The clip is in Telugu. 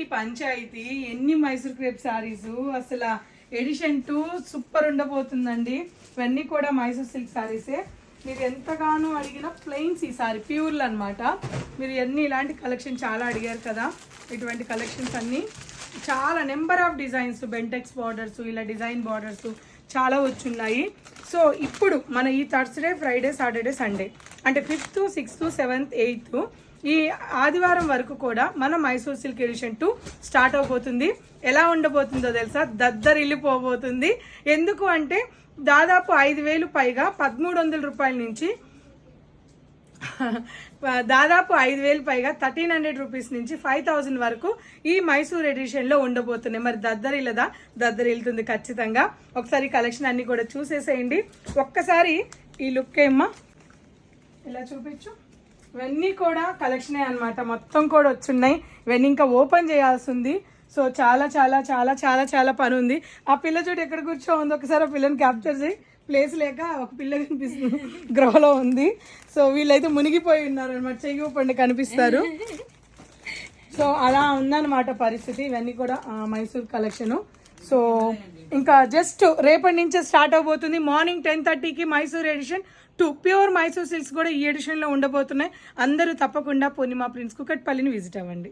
ఏంటి పంచాయతీ, ఎన్ని మైసూర్ క్రేప్ శారీస్, అసలు ఎడిషన్ 2 సూపర్ ఉండబోతుందండి. ఇవన్నీ కూడా మైసూర్ సిల్క్ శారీసే. మీరు ఎంతగానో అడిగిన ప్లెయిన్స్ ఈ సారీ ప్యూర్లు అనమాట. మీరు ఎన్ని ఇలాంటి కలెక్షన్ చాలా అడిగారు కదా, ఇటువంటి కలెక్షన్స్ అన్నీ చాలా number of designs, Bentex borders, ఇలా డిజైన్ బార్డర్స్ చాలా వచ్చున్నాయి. సో ఇప్పుడు మన ఈ థర్స్డే, ఫ్రైడే, సాటర్డే, సండే అంటే 5th, 6th, 7th, 8th ఈ ఆదివారం వరకు కూడా మన మైసూర్ సిల్క్ ఎడిషన్ 2 స్టార్ట్ అవబోతుంది. ఎలా ఉండబోతుందో తెలుసా, దద్దరిల్లిపోబోతుంది. ఎందుకు అంటే దాదాపు 5,000 పైగా 1,300 రూపాయల నుంచి దాదాపు 5,000 పైగా 1,300 రూపీస్ నుంచి 5,000 వరకు ఈ మైసూర్ ఎడిషన్లో ఉండబోతున్నాయి. మరి దద్దరిల్లుతుంది ఖచ్చితంగా. ఒకసారి కలెక్షన్ అన్ని కూడా చూసేసేయండి. ఒక్కసారి ఈ లుక్ ఏమ్మా ఇలా చూపించు. ఇవన్నీ కూడా కలెక్షనే అనమాట, మొత్తం కూడా వచ్చున్నాయి. ఇవన్నీ ఇంకా ఓపెన్ చేయాల్సి ఉంది. సో చాలా చాలా చాలా చాలా చాలా పని ఉంది. ఆ పిల్ల చూడు ఎక్కడ కూర్చో ఉంది, ఒకసారి ఆ పిల్లని క్యాప్చర్ చేయి. ప్లేస్ లేక ఒక పిల్ల కనిపిస్తుంది, గ్రహలో ఉంది. సో వీళ్ళైతే మునిగిపోయి ఉన్నారు అనమాట, చెయ్యి ఊపండి కనిపిస్తారు. సో అలా ఉందన్నమాట పరిస్థితి. ఇవన్నీ కూడా మైసూర్ కలెక్షను. సో ఇంకా జస్ట్ రేపటి నుంచే స్టార్ట్ అవబోతుంది. మార్నింగ్ 10:30కి Mysore edition 2 pure Mysore silks కూడా ఈ ఎడిషన్లో ఉండబోతున్నాయి. అందరూ తప్పకుండా పూర్ణిమ ప్రిన్స్ కుకట్పల్లిని విజిట్ అవ్వండి.